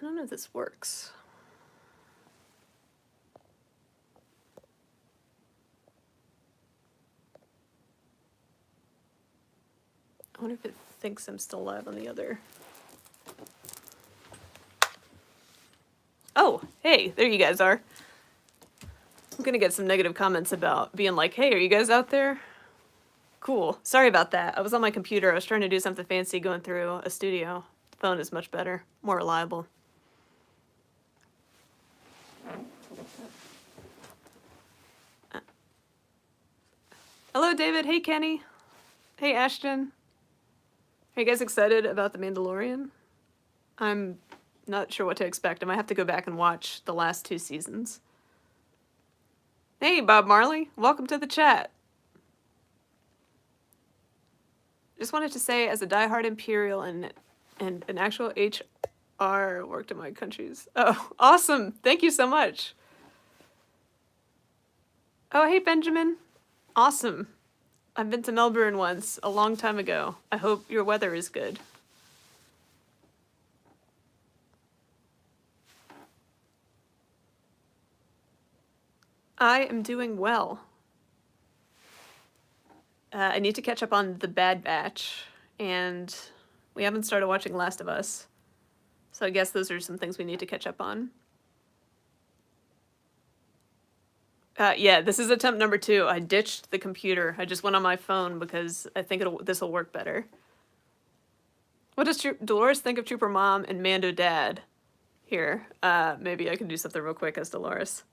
don't know if this works. I wonder if it thinks I'm still live on the other. Oh, hey, there you guys are. I'm gonna get some negative comments about being like, hey, are you guys out there? Cool. Sorry about that. I was on my computer. I was trying to do something fancy going through a studio. The phone is much better, more reliable. Hello, David. Hey, Kenny. Hey, Ashton. Are you guys excited about The Mandalorian? I'm not sure what to expect. I might have to go back and watch the last 2 seasons. Hey, Bob Marley. Welcome to the chat. Just wanted to say, as a diehard Imperial and an actual HR worked in my countries. Oh, awesome. Thank you so much. Oh, hey, Benjamin. Awesome. I've been to Melbourne once, a long time ago. I hope your weather is good. I am doing well. I need to catch up on The Bad Batch, and we haven't started watching Last of Us. So I guess those are some things we need to catch up on. Yeah, this is attempt number 2. I ditched the computer. I just went on my phone because I think this will work better. What does Dolores think of Trooper Mom and Mando Dad? Here, maybe I can do something real quick as Dolores.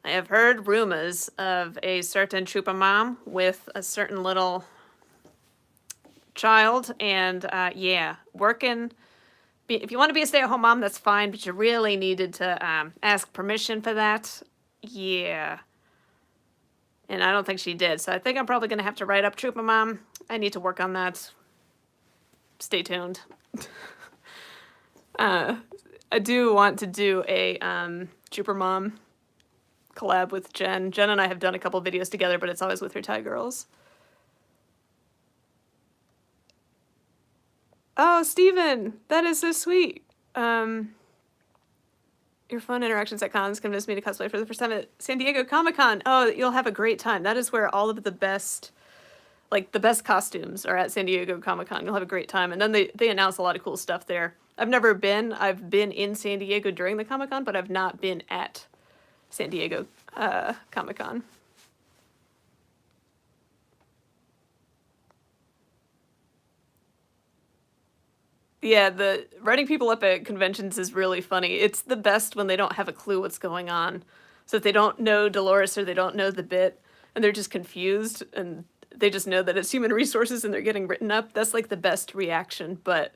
I have heard rumors of a certain Trooper Mom with a certain little child, and yeah, working. If you want to be a stay-at-home mom, that's fine, but you really needed to ask permission for that. Yeah. And I don't think she did, so I think I'm probably going to have to write up Trooper Mom. I need to work on that. Stay tuned. I do want to do a Trooper Mom collab with Jen. Jen and I have done a couple videos together, but it's always with her Thai girls. Oh, Steven! That is so sweet. Your fun interactions at cons convinced me to cosplay for the first time at San Diego Comic-Con. Oh, you'll have a great time. That is where all of the best, like, the best costumes are at San Diego Comic-Con. You'll have a great time. And then they announce a lot of cool stuff there. I've never been. I've been in San Diego during the Comic-Con, but I've not been at San Diego Comic-Con. Yeah, the writing people up at conventions is really funny. It's the best when they don't have a clue what's going on. So if they don't know Dolores or they don't know the bit and they're just confused and they just know that it's human resources and they're getting written up, that's like the best reaction. But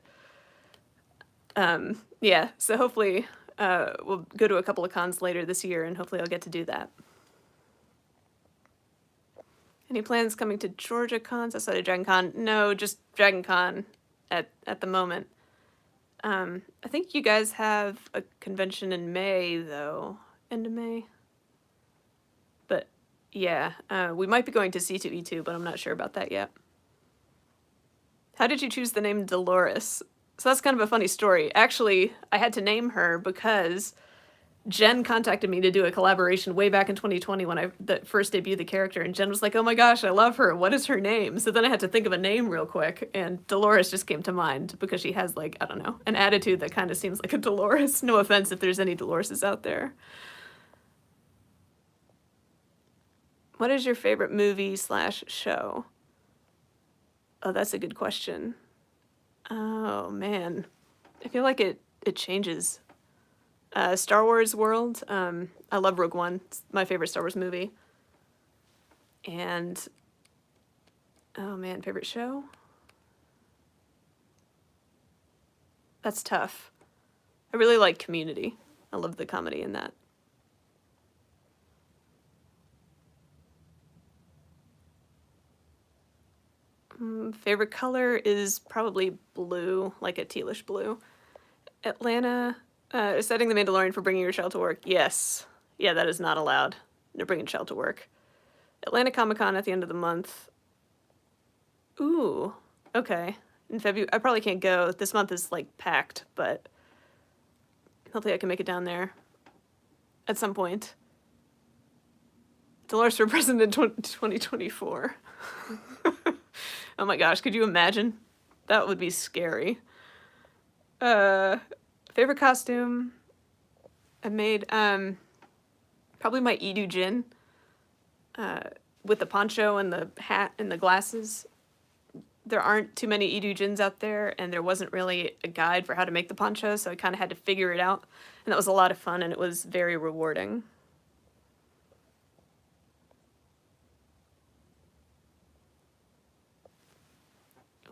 yeah, so hopefully we'll go to a couple of cons later this year and hopefully I'll get to do that. Any plans coming to Georgia cons outside of Dragon Con? No, just Dragon Con at the moment. I think you guys have a convention in May, though. End of May. But, yeah, we might be going to C2E2, but I'm not sure about that yet. How did you choose the name Dolores? So that's kind of a funny story. Actually, I had to name her because Jen contacted me to do a collaboration way back in 2020 when I first debuted the character, and Jen was like, oh my gosh, I love her. What is her name? So then I had to think of a name real quick, and Dolores just came to mind because she has, like, I don't know, an attitude that kind of seems like a Dolores. No offense if there's any Doloreses out there. What is your favorite movie/show? Oh, that's a good question. Oh, man. I feel like it changes. Star Wars world. I love Rogue One. It's my favorite Star Wars movie. And, oh man, favorite show? That's tough. I really like Community. I love the comedy in that. Favorite color is probably blue, like a tealish blue. Atlanta, setting the Mandalorian for bringing your child to work. Yes. Yeah, that is not allowed. No bringing child to work. Atlanta Comic-Con at the end of the month. Ooh, okay. in February. I probably can't go. This month is like packed, but hopefully I can make it down there at some point. Dolores for president 2024. Oh my gosh, could you imagine? That would be scary. Favorite costume I made, probably my Edu Jin, with the poncho and the hat and the glasses. There aren't too many Edu Jins out there, and there wasn't really a guide for how to make the poncho, so I kind of had to figure it out. And that was a lot of fun, and it was very rewarding.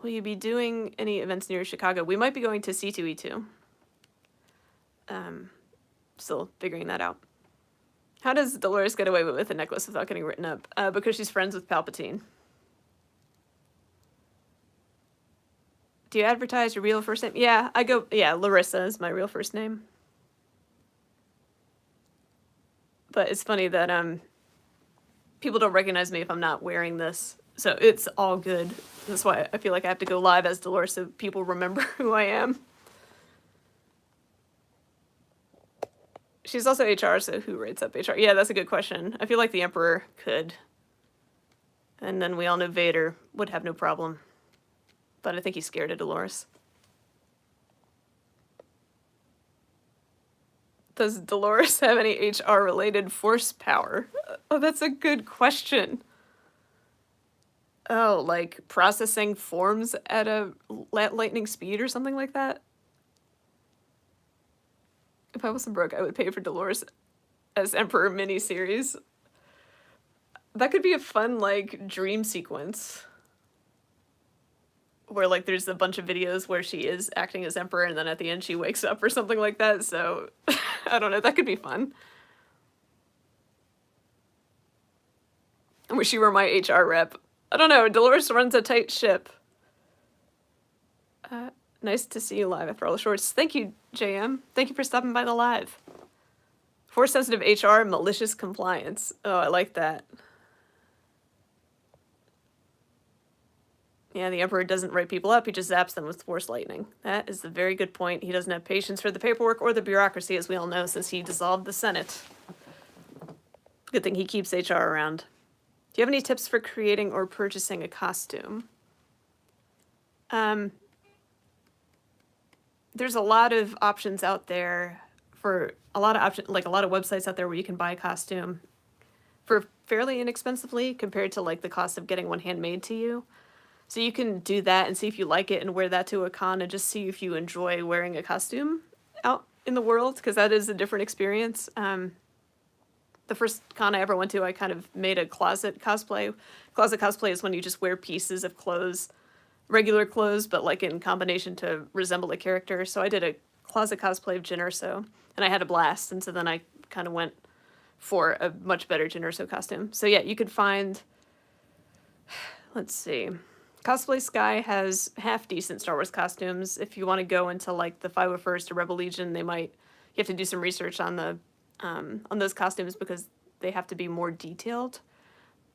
Will you be doing any events near Chicago? We might be going to C2E2. Still figuring that out. How does Dolores get away with a necklace without getting written up? Because she's friends with Palpatine. Do you advertise your real first name? Yeah, Larissa is my real first name. But it's funny that people don't recognize me if I'm not wearing this. So it's all good. That's why I feel like I have to go live as Dolores so people remember who I am. She's also HR, so who writes up HR? Yeah, that's a good question. I feel like the Emperor could. And then we all know Vader would have no problem. But I think he's scared of Dolores. Does Dolores have any HR-related force power? Oh, that's a good question. Oh, like processing forms at a lightning speed or something like that? If I wasn't broke, I would pay for Dolores as Emperor miniseries. That could be a fun, like, dream sequence. Where, like, there's a bunch of videos where she is acting as Emperor, and then at the end she wakes up or something like that, so... I don't know, that could be fun. I wish you were my HR rep. I don't know, Dolores runs a tight ship. Nice to see you live after all the shorts. Thank you, JM. Thank you for stopping by the live. Force-sensitive HR, malicious compliance. Oh, I like that. Yeah, the Emperor doesn't write people up, he just zaps them with Force Lightning. That is a very good point. He doesn't have patience for the paperwork or the bureaucracy, as we all know, since he dissolved the Senate. Good thing he keeps HR around. Do you have any tips for creating or purchasing a costume? There's a lot of options out there for a lot of websites out there where you can buy a costume for fairly inexpensively compared to like the cost of getting one handmade to you. So you can do that and see if you like it and wear that to a con and just see if you enjoy wearing a costume out in the world, because that is a different experience. The first con I ever went to, I kind of made a closet cosplay. Closet cosplay is when you just wear pieces of clothes, regular clothes, but like in combination to resemble a character. So I did a closet cosplay of Jyn Erso, and I had a blast. And so then I kind of went for a much better Jyn Erso costume. So yeah, you could find, let's see, Cosplay Sky has half decent Star Wars costumes. If you want to go into like the 501st or Rebel Legion, you have to do some research on those costumes because they have to be more detailed.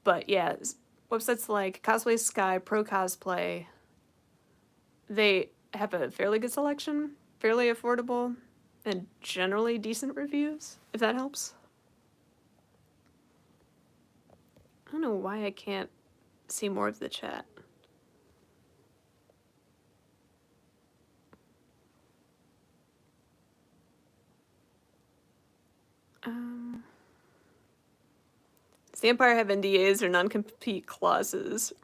But yeah, websites like Cosplay Sky, Pro Cosplay, they have a fairly good selection, fairly affordable, and generally decent reviews, if that helps. I don't know why I can't see more of the chat. Does the Empire have NDAs or non-compete clauses?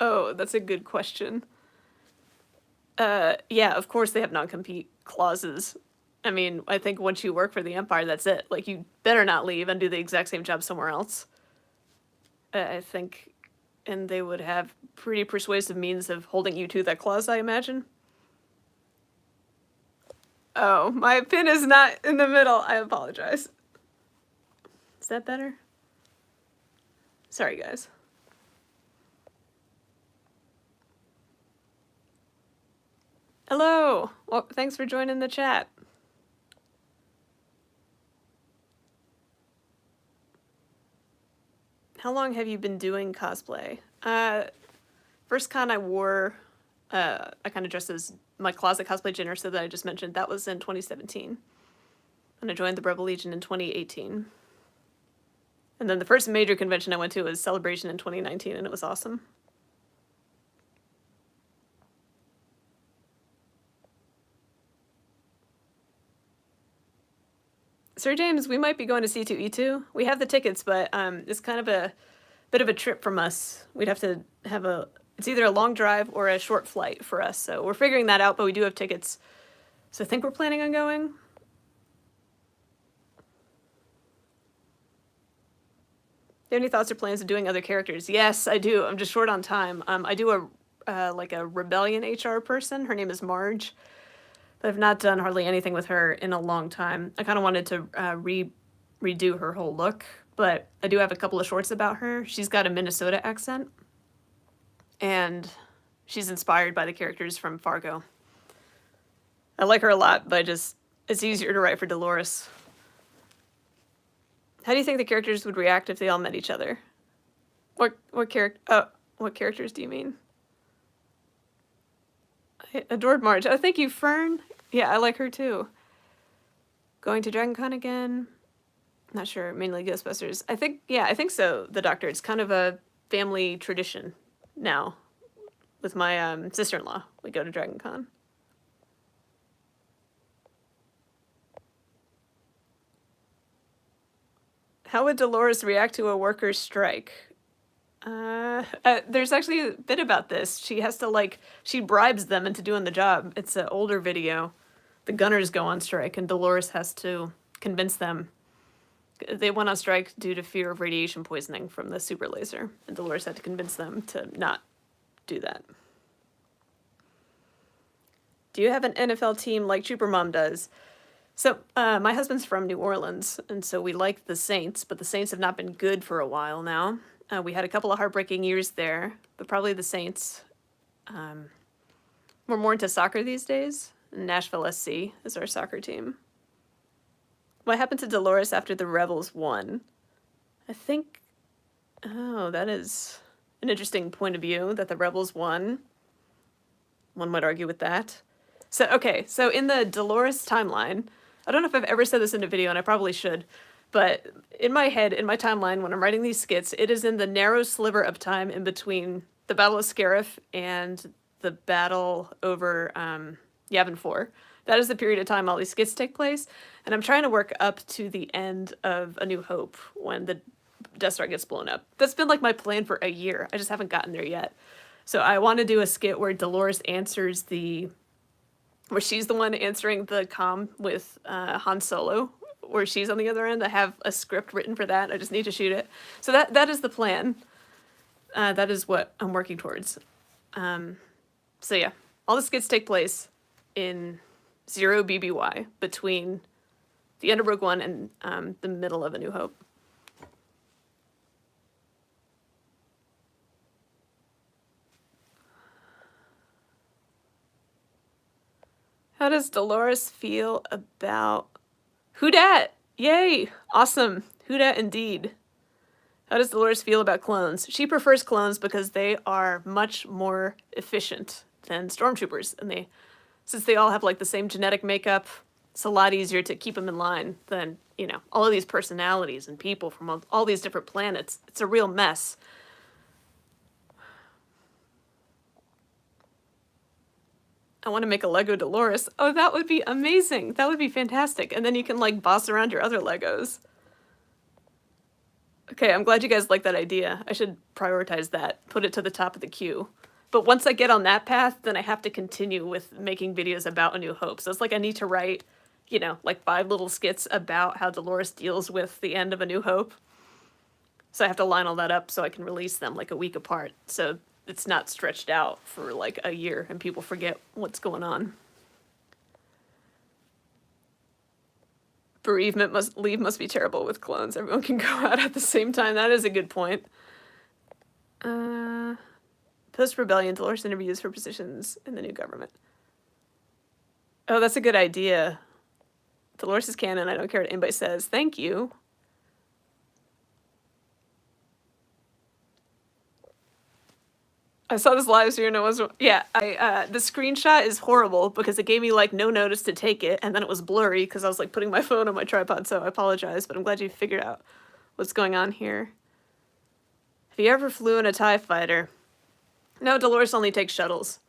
Oh, that's a good question. Yeah, of course they have non-compete clauses. I mean, I think once you work for the Empire, that's it. Like, you better not leave and do the exact same job somewhere else. I think, and they would have pretty persuasive means of holding you to that clause, I imagine. Oh, my pin is not in the middle. I apologize. Is that better? Sorry, guys. Hello. Well, thanks for joining the chat. How long have you been doing cosplay? First con I wore I kind of dressed as my closet cosplay Jenner that I just mentioned. That was in 2017. And I joined the Rebel Legion in 2018. And then the first major convention I went to was Celebration in 2019, and it was awesome. Sir James, we might be going to C2E2. We have the tickets, but it's kind of a bit of a trip from us. We'd have to have it's either a long drive or a short flight for us. So we're figuring that out, but we do have tickets. So I think we're planning on going. Do you have any thoughts or plans of doing other characters? Yes, I do. I'm just short on time. I do like a Rebellion HR person. Her name is Marge. But I've not done hardly anything with her in a long time. I kind of wanted to redo her whole look, but I do have a couple of shorts about her. She's got a Minnesota accent, and she's inspired by the characters from Fargo. I like her a lot, but it's easier to write for Dolores. How do you think the characters would react if they all met each other? What characters do you mean? I adored Marge. Oh, thank you, Fern. Yeah, I like her too. Going to Dragon Con again? Not sure. Mainly Ghostbusters. I think so. The Doctor. It's kind of a family tradition now. With my sister-in-law, we go to Dragon Con. How would Dolores react to a workers' strike? There's actually a bit about this. She has to she bribes them into doing the job. It's an older video. The gunners go on strike, and Dolores has to convince them. They went on strike due to fear of radiation poisoning from the super laser, and Dolores had to convince them to not do that. Do you have an NFL team like Trooper Mom does? So, my husband's from New Orleans, and so we like the Saints, but the Saints have not been good for a while now. We had a couple of heartbreaking years there, but probably the Saints. We're more into soccer these days. Nashville SC is our soccer team. What happened to Dolores after the Rebels won? I think... Oh, that is an interesting point of view, that the Rebels won. One might argue with that. So in the Dolores timeline, I don't know if I've ever said this in a video, and I probably should, but in my head, in my timeline, when I'm writing these skits, it is in the narrow sliver of time in between the Battle of Scarif and the battle over Yavin 4. That is the period of time all these skits take place, and I'm trying to work up to the end of A New Hope when the Death Star gets blown up. That's been my plan for a year. I just haven't gotten there yet. So I want to do a skit where Dolores answers where she's the one answering the comm with Han Solo, where she's on the other end. I have a script written for that. I just need to shoot it. So that is the plan. That is what I'm working towards. So yeah, all the skits take place in 0 BBY, between the end of Rogue One and the middle of A New Hope. How does Dolores feel about... Who dat? Yay! Awesome. Who dat indeed. How does Dolores feel about clones? She prefers clones because they are much more efficient than stormtroopers. And since they all have the same genetic makeup, it's a lot easier to keep them in line than, all of these personalities and people from all these different planets. It's a real mess. I want to make a Lego Dolores. Oh, that would be amazing. That would be fantastic. And then you can boss around your other Legos. Okay, I'm glad you guys like that idea. I should prioritize that, put it to the top of the queue. But once I get on that path, then I have to continue with making videos about A New Hope. So it's I need to write, 5 little skits about how Dolores deals with the end of A New Hope. So I have to line all that up so I can release them a week apart. So it's not stretched out for a year and people forget what's going on. Bereavement must be terrible with clones. Everyone can go out at the same time. That is a good point. Post-rebellion, Dolores interviews for positions in the new government. Oh, that's a good idea. Dolores is canon. I don't care what anybody says. Thank you. I saw this live stream and it was, yeah, the screenshot is horrible because it gave me like no notice to take it, and then it was blurry because I was like putting my phone on my tripod, so I apologize, but I'm glad you figured out what's going on here. Have you ever flew in a TIE fighter? No, Dolores only takes shuttles.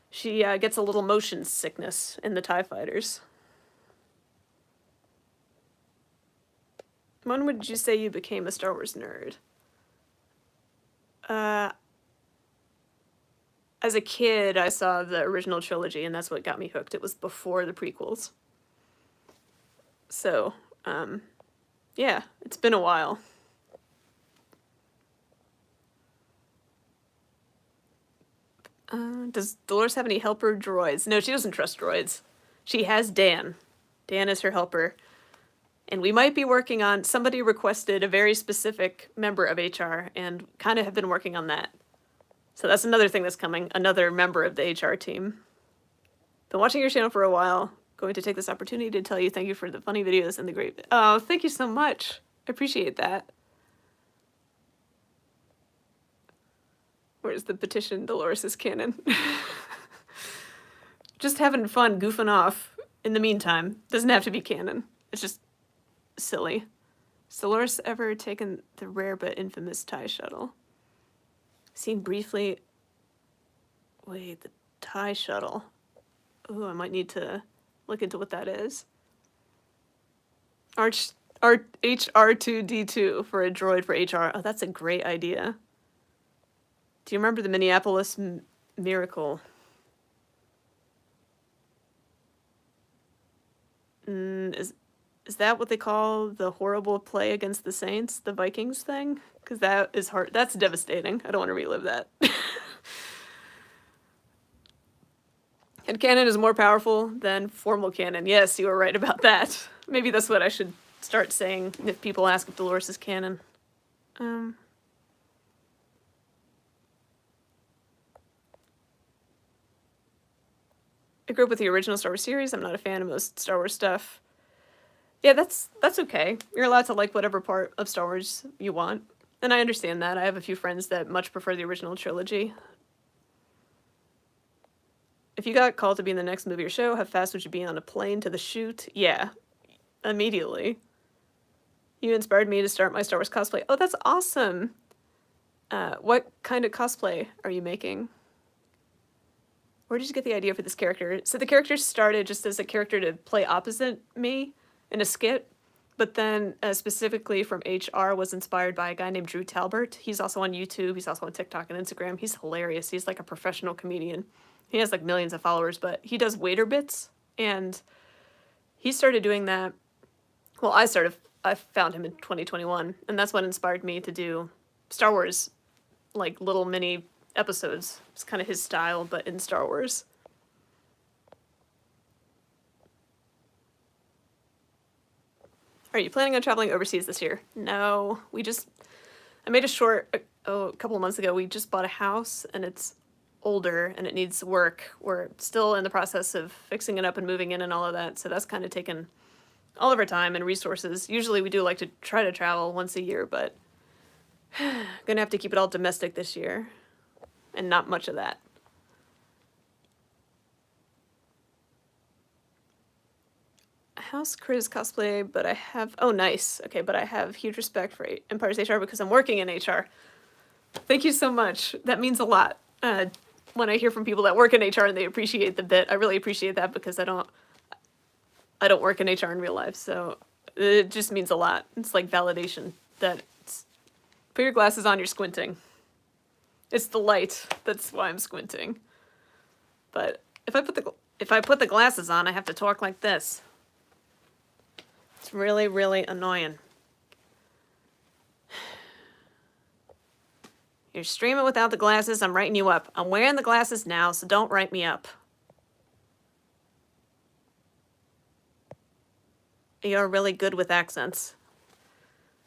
She gets a little motion sickness in the TIE fighters. When would you say you became a Star Wars nerd? As a kid, I saw the original trilogy, and that's what got me hooked. It was before the prequels. So, yeah, it's been a while. Does Dolores have any helper droids? No, she doesn't trust droids. She has Dan. Dan is her helper. And we might be working on, somebody requested a very specific member of HR, and kind of have been working on that. So that's another thing that's coming, another member of the HR team. Been watching your channel for a while. Going to take this opportunity to tell you thank you for the funny videos and the great... Oh, thank you so much. I appreciate that. Where's the petition? Dolores' canon. Just having fun, goofing off. In the meantime, doesn't have to be canon. It's just silly. Has Dolores ever taken the rare but infamous TIE shuttle? Seen briefly... Wait, the TIE shuttle. Ooh, I might need to look into what that is. HR2D2 for a droid for HR. Oh, that's a great idea. Do you remember the Minneapolis Miracle? Is that what they call the horrible play against the Saints, the Vikings thing? Because that is hard. That's devastating. I don't want to relive that. And canon is more powerful than formal canon. Yes, you were right about that. Maybe that's what I should start saying if people ask if Dolores is canon. I grew up with the original Star Wars series. I'm not a fan of most Star Wars stuff. Yeah, that's okay. You're allowed to like whatever part of Star Wars you want. And I understand that. I have a few friends that much prefer the original trilogy. If you got called to be in the next movie or show, how fast would you be on a plane to the shoot? Yeah, immediately. You inspired me to start my Star Wars cosplay. Oh, that's awesome. What kind of cosplay are you making? Where did you get the idea for this character? So the character started just as a character to play opposite me in a skit, but then specifically from HR was inspired by a guy named Drew Talbert. He's also on YouTube. He's also on TikTok and Instagram. He's hilarious. He's like a professional comedian. He has like millions of followers, but he does waiter bits, and he started doing that. Well, I found him in 2021, and that's what inspired me to do Star Wars, like little mini episodes. It's kind of his style, but in Star Wars. Are you planning on traveling overseas this year? No, I made a short a couple of months ago. We just bought a house, and it's older and it needs work. We're still in the process of fixing it up and moving in and all of that, so that's kind of taken all of our time and resources. Usually we do like to try to travel once a year, but gonna have to keep it all domestic this year, and not much of that. House Chris cosplay, but I have... Oh, nice. Okay, but I have huge respect for Empire's HR because I'm working in HR. Thank you so much. That means a lot. When I hear from people that work in HR and they appreciate the bit, I really appreciate that because I don't work in HR in real life, so it just means a lot. It's like validation that put your glasses on, you're squinting. It's the light. That's why I'm squinting. But if I put the glasses on, I have to talk like this. It's really, really annoying. You're streaming without the glasses, I'm writing you up. I'm wearing the glasses now, so don't write me up. You're really good with accents.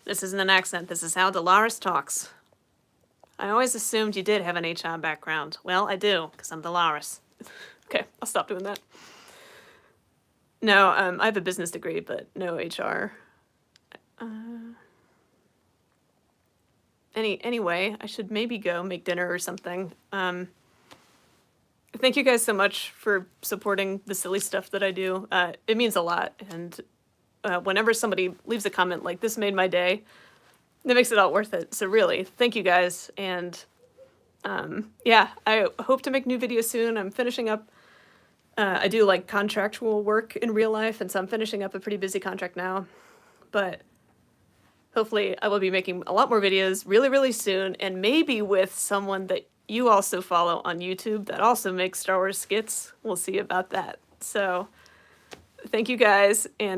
This isn't an accent, this is how Dolores talks. I always assumed you did have an HR background. Well, I do, because I'm Dolores. Okay, I'll stop doing that. No, I have a business degree, but no HR. anyway, I should maybe go make dinner or something. Thank you guys so much for supporting the silly stuff that I do. It means a lot, and whenever somebody leaves a comment like "this made my day," that makes it all worth it. So really, thank you guys, and yeah, I hope to make new videos soon. I'm finishing up. I do like contractual work in real life, and so I'm finishing up a pretty busy contract now. But hopefully, I will be making a lot more videos really, really soon, and maybe with someone that you also follow on YouTube that also makes Star Wars skits. We'll see about that. So, thank you guys, and